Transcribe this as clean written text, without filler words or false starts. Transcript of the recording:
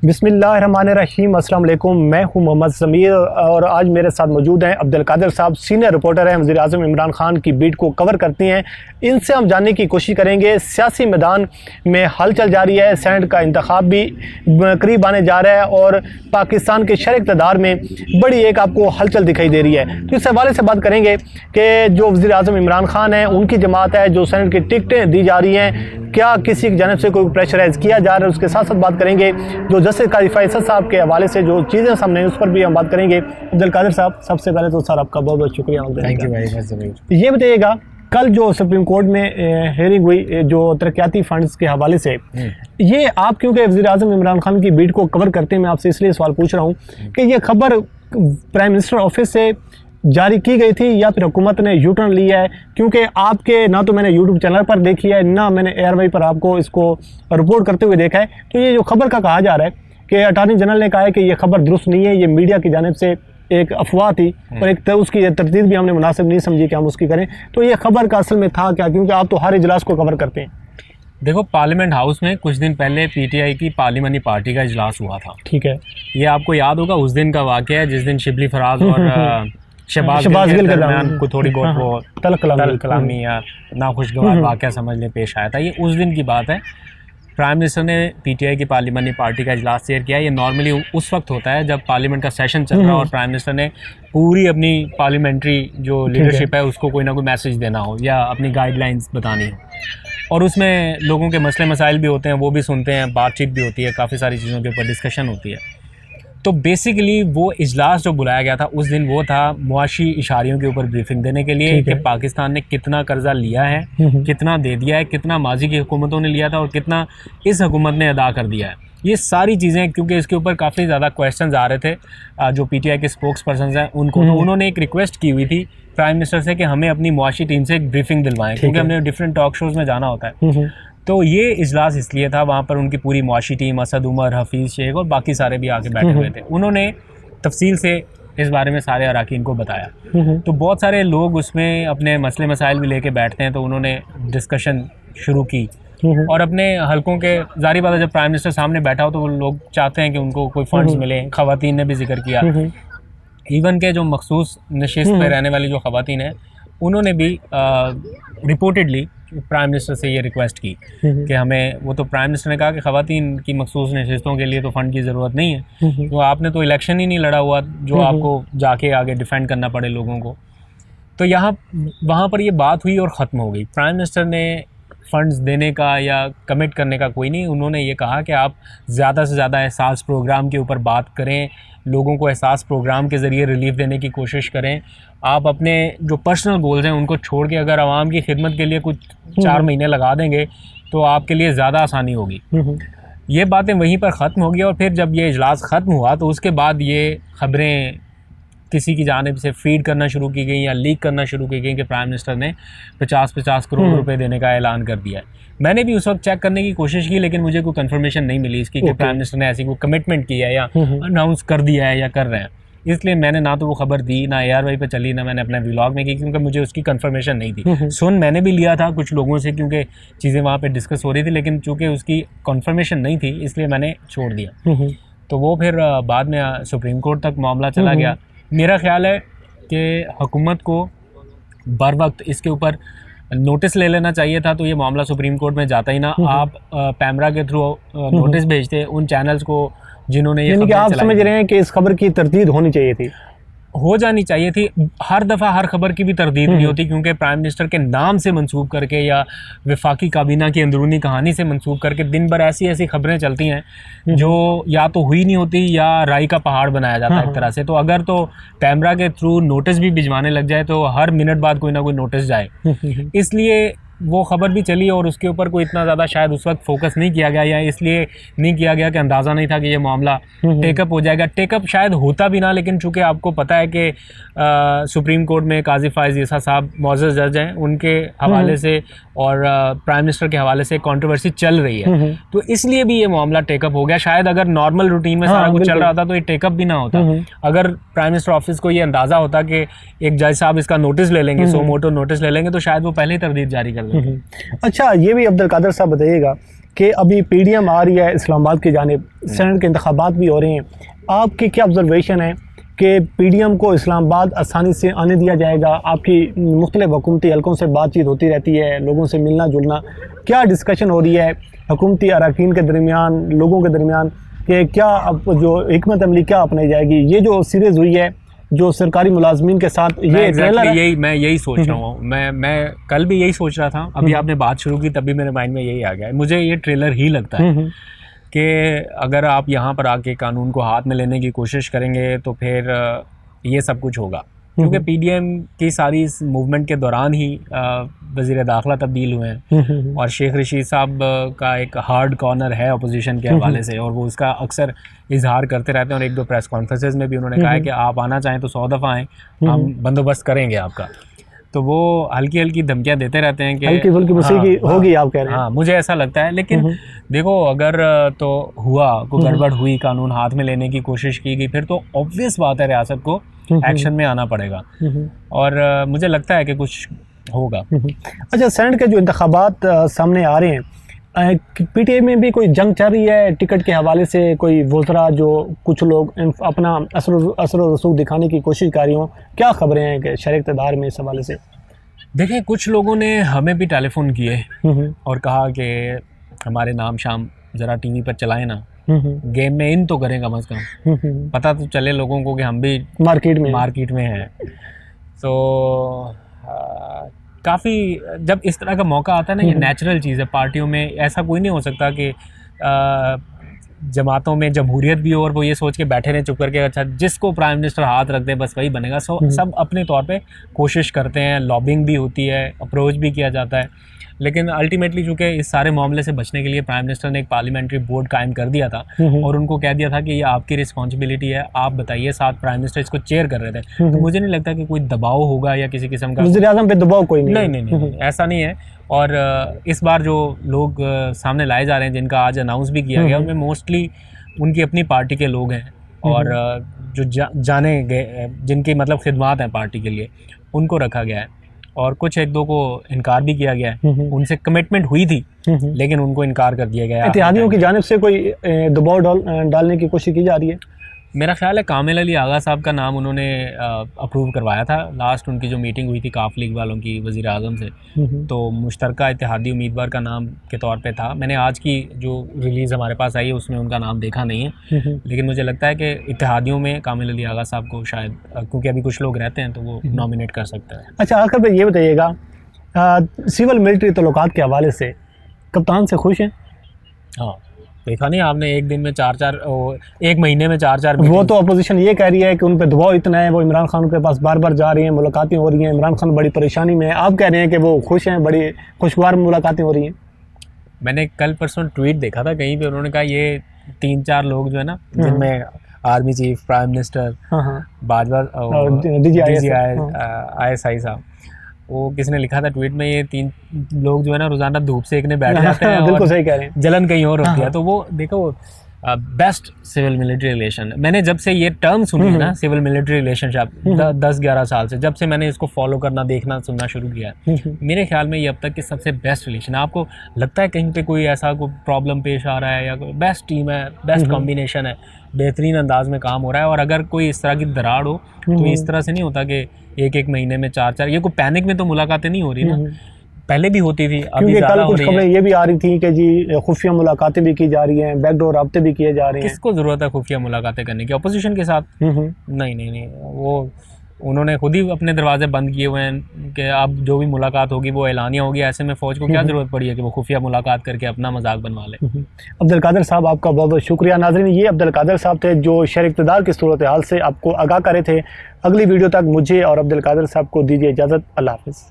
बिस्मिल्लाहिर्रहमानिर्रहीम, अस्सलाम वालेकुम। मैं हूं मोहम्मद ज़मीर और आज मेरे साथ मौजूद हैं अब्दुल कादिर साहब, सीनियर रिपोर्टर हैं, वज़ीर आज़म इमरान खान की बीट को कवर करती हैं। इनसे हम जानने की कोशिश करेंगे सियासी मैदान में हलचल जारी है, सेनेट का इंतखाब भी करीब आने जा रहा है और पाकिस्तान के शहर इक़्तिदार में बड़ी एक आपको हलचल दिखाई दे रही है। तो इस हवाले से बात करेंगे कि जो वज़ीर आज़म इमरान खान हैं उनकी जमात है, जो सेनेट की टिकटें दी जा रही हैं, क्या किसी की जानब से कोई प्रेशराइज़ किया जा रहा है। उसके साथ साथ बात करेंगे जो जस्टिस काजी फैसल साहब के हवाले से जो चीज़ें सामने उस पर भी हम बात करेंगे। अब्दुल कादिर साहब, सबसे पहले तो सर आपका बहुत बहुत शुक्रिया। थैंक यू भाई। ये बताइएगा, कल जो सुप्रीम कोर्ट में हेयरिंग हुई जो तरक्याती फंड्स के हवाले से, ये आप क्योंकि वज़ीर आज़म इमरान खान की बीट को कवर करते हैं, मैं आपसे इसलिए सवाल पूछ रहा हूँ कि ये खबर प्राइम मिनिस्टर ऑफिस से जारी की गई थी या फिर हुकूमत ने यू टर्न लिया है? क्योंकि आपके ना तो मैंने यूट्यूब चैनल पर देखी है, ना मैंने एयरवाई पर आपको इसको रिपोर्ट करते हुए देखा है। तो ये जो खबर का कहा जा रहा है कि अटॉर्नी जनरल ने कहा है कि ये खबर दुरुस्त नहीं है, ये मीडिया की जानिब से एक अफवाह थी और एक तो उसकी तरतीब भी हमने मुनासिब नहीं समझी कि हम उसकी करें। तो ये खबर का असल में था क्या, क्योंकि आप तो हर इजलास को कवर करते हैं? देखो, पार्लियामेंट हाउस में कुछ दिन पहले पीटीआई की पार्लियामानी पार्टी का इजलास हुआ था। ठीक है, ये आपको याद होगा, उस दिन का वाक़या है जिस दिन शिबली फराज और शहबाज गिल के दरमियान को थोड़ी बहुत वो तल कलामी या नाखुशगवार वाक़या समझ लें पेश आया था। ये उस दिन की बात है। प्राइम मिनिस्टर ने पीटीआई की पार्लियामानी पार्टी का इजलास शेयर किया। ये नॉर्मली उस वक्त होता है जब पार्लियामेंट का सेशन चल रहा है और प्राइम मिनिस्टर ने पूरी अपनी पार्लियामेंट्री जो लीडरशिप है उसको कोई ना कोई मैसेज देना हो या अपनी गाइडलाइंस बतानी हो, और उसमें लोगों के मसले मसाइल भी होते हैं, वो भी सुनते हैं, बातचीत भी होती है, काफ़ी सारी चीज़ों के ऊपर डिस्कशन होती है। तो बेसिकली वो इजलास जो बुलाया गया था उस दिन, वो था मुआशी इशारियों के ऊपर ब्रीफिंग देने के लिए कि पाकिस्तान ने कितना कर्जा लिया है, कितना दे दिया है, कितना माजी की हुकूमतों ने लिया था और कितना इस हुकूमत ने अदा कर दिया है। ये सारी चीज़ें, क्योंकि इसके ऊपर काफ़ी ज़्यादा क्वेश्चंस आ रहे थे जो पीटीआई के स्पोक्स पर्सन हैं उनको, तो उन्होंने एक रिक्वेस्ट की हुई थी प्राइम मिनिस्टर से कि हमें अपनी मुआशी टीम से एक ब्रीफिंग दिलवाएं, क्योंकि हमने डिफरेंट टॉक शोज़ में जाना होता है। तो ये इजलास इसलिए था, वहाँ पर उनकी पूरी मुआशी टीम, असद उमर, हफीज़ शेख और बाकी सारे भी आके बैठे हुए थे। उन्होंने तफसील से इस बारे में सारे अराकीन को बताया। तो बहुत सारे लोग उसमें अपने मसले मसाइल भी लेके बैठते हैं, तो उन्होंने डिस्कशन शुरू की और अपने हलकों के, जारी बात है जब प्राइम मिनिस्टर सामने बैठा हो तो वो लोग चाहते हैं कि उनको कोई फंड्स मिले। ख़वातीन ने भी जिक्र किया, इवन के जो मखसूस नशिस्त पे रहने वाली जो ख़वातीन हैं उन्होंने भी रिपोर्टेडली प्राइम मिनिस्टर से ये रिक्वेस्ट की कि हमें, वो तो प्राइम मिनिस्टर ने कहा कि ख़वातीन की मखसूस नशिस्तों के लिए तो फ़ंड की ज़रूरत नहीं है, तो आपने तो इलेक्शन ही नहीं लड़ा हुआ जो आपको जाके आगे डिफेंड करना पड़े लोगों को। तो वहाँ पर ये बात हुई और ख़त्म हो गई। प्राइम मिनिस्टर ने फ़ंड्स देने का या कमिट करने का कोई नहीं, उन्होंने ये कहा कि आप ज़्यादा से ज़्यादा एहसास प्रोग्राम के ऊपर बात करें, लोगों को एहसास प्रोग्राम के ज़रिए रिलीफ देने की कोशिश करें। आप अपने जो पर्सनल गोल्स हैं उनको छोड़ के अगर आवाम की खिदमत के लिए कुछ 4 महीने लगा देंगे तो आपके लिए ज़्यादा आसानी होगी। ये बातें वहीं पर ख़त्म हो गई और फिर जब ये इजलास ख़त्म हुआ तो उसके बाद ये ख़बरें किसी की जानिब से फीड करना शुरू की गई या लीक करना शुरू की गई कि प्राइम मिनिस्टर ने 50-50 करोड़ रुपए देने का ऐलान कर दिया है। मैंने भी उस वक्त चेक करने की कोशिश की, लेकिन मुझे कोई कंफर्मेशन नहीं मिली इसकी कि प्राइम मिनिस्टर ने ऐसी कोई कमिटमेंट की है या अनाउंस कर दिया है या कर रहे हैं। इसलिए मैंने ना तो वो खबर दी, ना एयरवाई पे चली, ना मैंने अपने व्लॉग में की, क्योंकि मुझे उसकी कंफर्मेशन नहीं थी। सुन मैंने भी लिया था कुछ लोगों से, क्योंकि चीज़ें वहाँ पे डिस्कस हो रही थी, लेकिन चूँकि उसकी कंफर्मेशन नहीं थी इसलिए मैंने छोड़ दिया। तो वो फिर बाद में सुप्रीम कोर्ट तक मामला चला गया। मेरा ख्याल है कि हुकूमत को बर वक्त इसके ऊपर नोटिस ले लेना चाहिए था, तो ये मामला सुप्रीम कोर्ट में जाता ही ना। आप पैमरा के थ्रू नोटिस भेजते उन चैनल्स को जिन्होंने ये, यानी कि आप समझ रहे हैं कि इस खबर की तरदीद होनी चाहिए थी, हो जानी चाहिए थी। हर दफ़ा हर खबर की भी तरदीद नहीं होती, क्योंकि प्राइम मिनिस्टर के नाम से मंसूब करके या वफाकी काबीना की अंदरूनी कहानी से मंसूब करके दिन भर ऐसी ऐसी खबरें चलती हैं जो या तो हुई नहीं होती या राई का पहाड़ बनाया जाता है एक तरह से। तो अगर तो पैमरा के थ्रू नोटिस भी भिजवाने लग जाए तो हर मिनट बाद कोई ना कोई नोटिस जाए, इसलिए वो ख़बर भी चली और उसके ऊपर कोई इतना ज़्यादा शायद उस वक्त फोकस नहीं किया गया, या इसलिए नहीं किया गया कि अंदाज़ा नहीं था कि ये मामला टेकअप हो जाएगा। टेकअप शायद होता भी ना, लेकिन चूँकि आपको पता है कि सुप्रीम कोर्ट में काजी फायज़ ईसा साहब मौजूद जज हैं, उनके हवाले से और प्राइम मिनिस्टर के हवाले से कंट्रोवर्सी चल रही है, तो इसलिए भी ये मामला टेकअप हो गया। शायद अगर नॉर्मल रूटीन में सारा कुछ चल रहा था तो ये टेकअप भी ना होता। अगर प्राइम मिनिस्टर ऑफिस को ये अंदाज़ा होता कि एक जज साहब इसका नोटिस ले लेंगे, सो मोटो नोटिस ले लेंगे, तो शायद वो पहले ही तरदीद जारी कर देंगे। अच्छा, ये भी अब्दुल कादिर साहब बताइएगा कि अभी PDM आ रही है इस्लामाबाद की जानिब, सेनेट के इंतखाबात भी हो रहे हैं, आपकी क्या ऑब्जर्वेशन है कि PDM को इस्लामाबाद आसानी से आने दिया जाएगा? आपकी मुख्तलिफ हुकूमती हलकों से बातचीत होती रहती है, लोगों से मिलना जुलना, क्या डिस्कशन हो रही है हुकूमती अरकान के दरमियान, लोगों के दरमियान, कि क्या अब जो हिकमत अमली क्या अपनाई जाएगी? ये जो सीरीज़ हुई है जो सरकारी मुलाजमीन के साथ, ये ट्रेलर है? मैं यही सोच रहा हूँ। मैं कल भी यही सोच रहा था, अभी आपने बात शुरू की तभी मेरे माइंड में यही आ गया। मुझे ये ट्रेलर ही लगता है कि अगर आप यहाँ पर आके कानून को हाथ में लेने की कोशिश करेंगे तो फिर ये सब कुछ होगा, क्योंकि PDM की सारी इस मूवमेंट के दौरान ही वज़ीर दाखिला तब्दील हुए हैं और शेख रशीद साहब का एक हार्ड कॉर्नर है अपोजिशन के हवाले से, और वो उसका अक्सर इजहार करते रहते हैं। और 1-2 प्रेस कॉन्फ्रेंसेस में भी उन्होंने कहा है कि आप आना चाहें तो 100 दफ़ा आएँ, हम बंदोबस्त करेंगे आपका। तो वो हल्की हल्की धमकियाँ देते रहते हैं कि हल्की फुल्की होगी, आप कह रहे हैं। हाँ, मुझे ऐसा लगता है। लेकिन देखो, अगर तो हुआ कोई गड़बड़ हुई, कानून हाथ में लेने की कोशिश की गई, फिर तो ऑब्वियस बात है रियासत को एक्शन में आना पड़ेगा, और मुझे लगता है कि कुछ होगा। अच्छा, सेनेट के जो इंतखाबात सामने आ रहे हैं, PTI में भी कोई जंग चल रही है टिकट के हवाले से? कोई वज़रा जो कुछ लोग अपना असर व रसूख दिखाने की कोशिश कर रही हों, क्या खबरें हैं कि शहर इक़्तिदार में इस हवाले से? देखें, कुछ लोगों ने हमें भी टेलीफोन किए और कहा कि हमारे नाम शाम ज़रा TV पर चलाएं ना, गेम में इन तो करें कम अज़ कम, पता तो चले लोगों को कि हम भी मार्केट में हैं। तो काफ़ी जब इस तरह का मौका आता है ना, ये नेचुरल चीज़ है। पार्टियों में ऐसा कोई नहीं हो सकता कि जमातों में जमहूरियत भी हो और वो ये सोच के बैठे रहे चुप करके, अच्छा जिसको प्राइम मिनिस्टर हाथ रख दे बस वही बनेगा। सब अपने तौर पे कोशिश करते हैं, लॉबिंग भी होती है, अप्रोच भी किया जाता है, लेकिन अल्टीमेटली चूँकि इस सारे मामले से बचने के लिए प्राइम मिनिस्टर ने एक पार्लियामेंट्री बोर्ड कायम कर दिया था और उनको कह दिया था कि ये आपकी रिस्पॉन्सिबिलिटी है, आप बताइए। साथ प्राइम मिनिस्टर इसको चेयर कर रहे थे। तो मुझे नहीं लगता कि कोई दबाव होगा या किसी किस्म का वज़ीर-ए-आज़म पे दबाव कोई नहीं, ऐसा नहीं है। और इस बार जो लोग सामने लाए जा रहे हैं, जिनका आज अनाउंस भी किया गया, उनमें मोस्टली उनकी अपनी पार्टी के लोग हैं और जो जाने गए, जिनकी मतलब खिदमात हैं पार्टी के लिए, उनको रखा गया है। और कुछ 1-2 को इनकार भी किया गया है, उनसे कमिटमेंट हुई थी लेकिन उनको इनकार कर दिया गया है। इत्तेहादियों की जानिब से कोई दबाव डालने की कोशिश की जा रही है? मेरा ख्याल है कामिल अली आगा साहब का नाम उन्होंने अप्रूव करवाया था। लास्ट उनकी जो मीटिंग हुई थी काफ लीग वालों की वज़ीर आज़म से, तो मुश्तरका इत्तेहादी उम्मीदवार का नाम के तौर पे था। मैंने आज की जो रिलीज़ हमारे पास आई है उसमें उनका नाम देखा नहीं है, लेकिन मुझे लगता है कि इत्तेहादियों में कामिल अली आगा साहब को शायद, क्योंकि अभी कुछ लोग रहते हैं, तो वो नॉमिनेट कर सकते हैं। अच्छा, आखिर में ये बताइएगा, सिविल मिलिट्री तल्लुकात के हवाले से कप्तान से खुश हैं? हाँ, देखा नहीं आपने, एक दिन में 4-4, एक महीने में 4-4। वो तो अपोजिशन ये कह रही है कि उन पे दबाव इतना है, वो इमरान खान के पास बार बार जा रही हैं, मुलाकातें हो रही हैं, इमरान खान बड़ी परेशानी में है। आप कह रहे हैं कि वो खुश हैं, बड़ी खुशगवार मुलाकातें हो रही हैं। मैंने कल परसों ट्वीट देखा था कहीं पे, उन्होंने कहा ये 3-4 लोग जो है ना, जिनमें army chief, prime minister, Bajwa, ISI साहब, वो किसने लिखा था ट्वीट में, ये 3 लोग जो है ना रोज़ाना धूप सेकने बैठ जाते हैं बिल्कुल सही कह रहे हैं, जलन कहीं और होती है। तो वो देखो, बेस्ट सिविल मिलिट्री रिलेशन, मैंने जब से ये टर्म सुनी है ना, सिविल मिलिट्री रिलेशनशिप, 10-11 साल से, जब से मैंने इसको फॉलो करना, देखना, सुनना शुरू किया है, मेरे ख्याल में ये अब तक के सबसे बेस्ट रिलेशन है। आपको लगता है कहीं पे कोई ऐसा कोई प्रॉब्लम पेश आ रहा है, या कोई बेस्ट टीम है, बेस्ट कॉम्बिनेशन है, बेहतरीन अंदाज में काम हो रहा है। और अगर कोई इस तरह की दरार हो तो इस तरह से नहीं होता कि एक महीने में 4-4, ये कोई पैनिक में तो मुलाकातें नहीं हो रही ना, पहले भी होती थी, अभी कल कुछ खबरें ये भी आ रही थी कि जी खुफिया मुलाकातें भी की जा रही हैं, बैकडोर राब्ते भी किए जा रहे हैं। किसको ज़रूरत है खुफिया मुलाकातें करने की अपोजिशन के साथ? नहीं, वो उन्होंने खुद ही अपने दरवाजे बंद किए हुए हैं कि अब जो भी मुलाकात होगी वो ऐलानिया होगी। ऐसे में फ़ौज को क्या ज़रूरत पड़ी है कि वो खुफिया मुलाकात करके अपना मजाक बनवा ले। अब्दुल कादिर साहब, आपका बहुत बहुत शुक्रिया। नाज़रीन, ये अब्दुल कादिर साहब थे जो शहर इक़्तिदार की सूरत हाल से आपको आगाह करे थे। अगली वीडियो तक मुझे और अब्दुल कादिर साहब को दीजिए इजाज़त। अल्लाह हाफ़िज़।